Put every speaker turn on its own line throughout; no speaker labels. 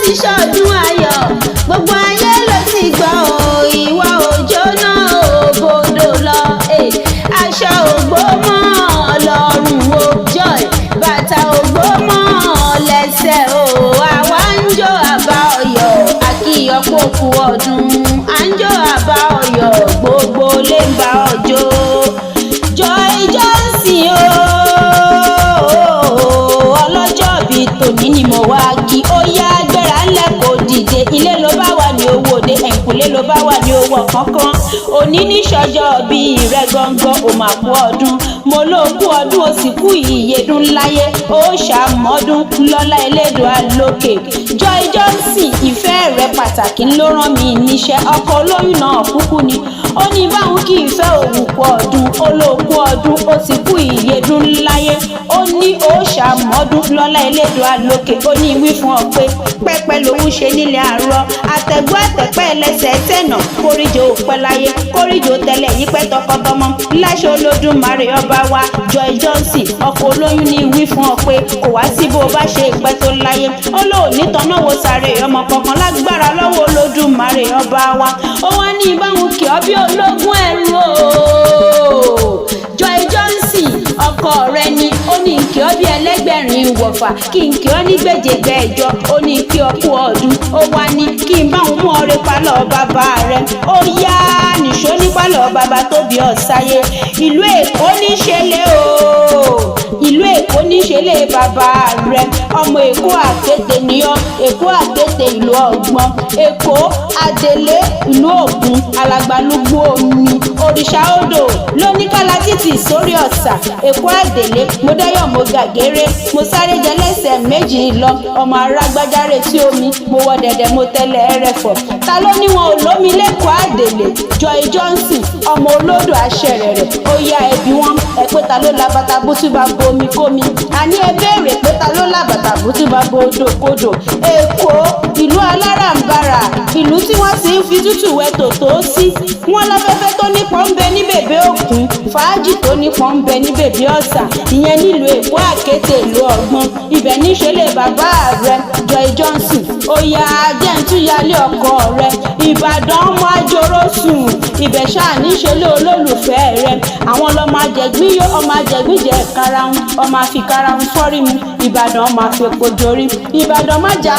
ti ṣọdún ayọ̀ gbogbo ayé ló ti gbọ́ o ìwọ òjò náà ò bodò lọ aṣọ ògbó mọ́ ọlọ́run o joy bàtà ògbó mọ́ lẹ́sẹ̀ o àwa ń jó àbá ọ̀yọ́ àkìyọ̀ kókù ọdún à ń jó àbá ọ̀yọ́ gbogbo lè ń bá ọjọ́ Joy Johnson ọlọ́jọ́ bíi tòní ni mo wá kí ó yá gbéra ńlẹ̀ kó dìde ilé ló bá wà ní owó òde ẹ̀kúnlé ló bá wà ní owó kankan òní ní sọ́jọ́ bíi rẹ̀ gangan ò mà kú ọdún mo ló kú ọdún ó sì kú ìyèdún láyé ó ṣàmọ́dún lọ́lá elédùà lókè Joy Johnson ìfẹ́ rẹ̀ pàtàkì ló rán mi níṣẹ́ ọkọ olóyún náà kúkú ni ó ní báwọn kì í fẹ́ òun kú ọdún ó ló kú ọdún ó sì kú ìyèdún láyé ó ní ó ṣàmọ́dún lọ́lá elédùà lókè ó ní wí fún ọ pé pẹ́pẹ́ lòun ṣe nílé àárọ̀ àtẹ̀gbọ́ àtẹ̀pẹ́ ẹlẹ́sẹ̀ tẹ̀nà kórìjọ òpẹ́ láyé kórìjọ tẹ́lẹ̀ yí pẹ́ tọkọtọmọ láṣẹ Olódùmarè ọba wa Joy Johnson ọkọ olóyún ní wí fún ọ pé kò wá sí bó bá ṣe ìpẹ́ tó láyé ó lóò nítanná wo sáré ọmọ kankan lágbára lọ́wọ́ Olódùmarè ọba wa ó wá ní ìbáwọn kì ọ́ bí ológun ẹ̀rù o Joy Johnson ọkọ rẹ ni ó ní kí ọ bí ẹlẹ́gbẹ̀rin wọ̀fà kí n kí ọ ní gbèjègbèjọ ó ní kí ọ kú ọdún ó wá ní kí n bá òun mú ọrẹ palọ̀ bàbá rẹ ó yá nìṣó ní palọ̀ bàbá tó bí ọ sáyé ìlú Èkó níṣẹlẹ̀ o ìlú Èkó níṣẹlẹ̀ bàbá rẹ ọmọ Èkó àkété ni ọ Èkó àkété ìlú ọgbọ́n Èkó Adélé ìlú Ògùn alàgbàlúgbú omi òrìṣà odò lóníkàlà títì sórí ọ̀sà Èkó Adélé mo dáyọ̀ mo gàgéré mo sáré jẹ lẹ́sẹ̀ méjì lọ ọmọ arágbájáre tí omi mo wọ dẹ̀dẹ̀ mo tẹ́lẹ̀ ẹrẹ̀fọ̀ ta ló ní wọn ò lómi lẹ́kọ̀ọ́ Adélé Joy Johnson ọmọ olódò aṣẹ̀rẹ̀rẹ̀ ó yá ẹbí wọn ẹ pé ta ló la bàtà bútú bá bomi kómi àní ẹ béèrè pé ta ló la bàtà bútú bá bo odò kodò Èkó ìlú aláràǹbarà ìlú tí wọ́n sì ń fi tútù wẹ tòtó sí wọn lọ́fẹ́fẹ́ tó nípọn ń bẹ ní bèbè òkun fàájì tó nípọn ń bẹ ní bèbè ọ̀sà ìyẹn nílùú Èkó àkété ìlú ọgbọ́n ibẹ̀ níṣẹ́lẹ̀ bàbá rẹ Joy Johnson ó yá jẹ́ǹtúyálé ọkọ rẹ Ìbàdàn ọmọ àjòrò sùn ibẹ̀ ṣáà níṣẹ́lẹ̀ olólùfẹ́ rẹ àwọn lọ́mọ àjẹgbín yó ọmọ àjẹgbín jẹ karahun ọmọ àfikarahun fọ́rí mu Ìbàdàn ọmọ àfẹ́kọ̀ dorí Ìbàdàn májà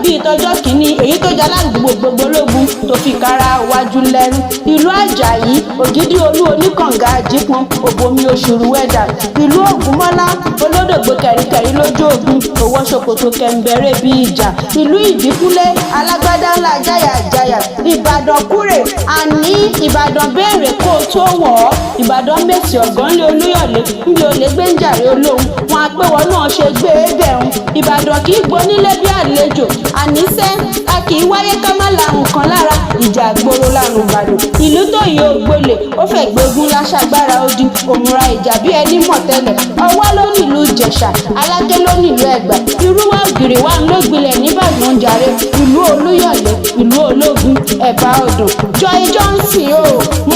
bí ìtọ́jọ́ kìíní èyí tó jà ládùúgbò gbogbológun tó fi kára wájú lẹ́rú ìlú Àjàyí Ògìdì Olú oníkànga àjípọn òbomi oṣùrù wẹ́dà ìlú Ògúnmọ́lá olódògbò kẹ̀ríkẹ̀rí lójú ogun owó ṣòkòtò kẹ̀ǹbẹ̀rẹ̀ bí ìjà ìlú Ìbíkúlé alágbádá ńlá jáyàjáyà Ìbàdàn kúrè àní Ìbàdàn béèrè kó o tó wọ̀ ọ́ Ìbàdàn mèsì ọ̀gánlé Olúyọ̀lé níbi olè gbẹ́ńjàre olóhùn wọn àpéwọ́ náà ṣe gbé e bẹ̀rùn Ìbàdàn kì í gbonílé bí àlejò àníṣe a kì í wáyé ká má làrùn kan lára ìjà àgbòrò làrùn Ìbàdàn ìlú tó yẹ ògbólè ó fẹ́ gbógun láṣàgbára odi òmùra ìjà bí ẹni mọ̀ tẹ́lẹ̀ ọwọ́ ló nílùú Ìjẹ̀ṣà Aláké ló nílùú Ẹ̀gbá irúwà ògìrì wà ń lógbilẹ̀ níbàdàn jàre ìlú Olúyọ̀lé ìlú Ológun Ẹ̀bá Ọ̀dàn Joy Johnson o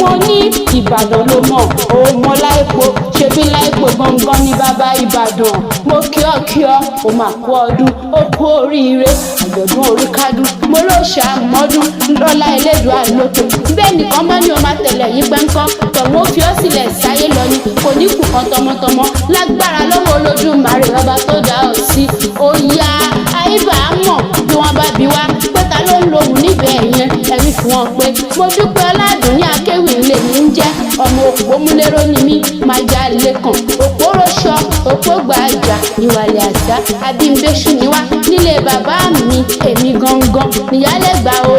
mo ní Ìbàdàn ló mọ̀ ó mọ láìpò ṣebí láìpò gangan ní bàbá Ìbàdàn mo kí ọ ó mà kú ọdún ó kú oríire àjọ̀dún orí kádùn mo ló ṣàmọ́dún lọ́lá elédùà lókè bẹ́ẹ̀ nìkan bá ní o máa tẹ̀lé yí gbẹ́ńkọ́ tọ̀wọ́ ó fi ọ́ sílẹ̀ sáyé lọ ni kò ní kù kan tọmọtọmọ lágbára lọ́wọ́ Olódùmarè bàbá tó dá ọ sí ó yá àyíbá mọ̀ bí wọ́n bá bí wá pé ta ló ń lohùn níbẹ̀ yẹn ẹ̀rí fún wọn pé mo dúpẹ́ ọládùn ní akéwì ńlẹ̀ ní ń jẹ́ ọmọ òpómúlérò ni mí máa já lẹ́kàn òpó rọṣọ òpó gbàjà ìwàlẹ̀ àṣà abímbéṣù níwá nílé bàbá mi èmi gangan níyálẹ̀gbà o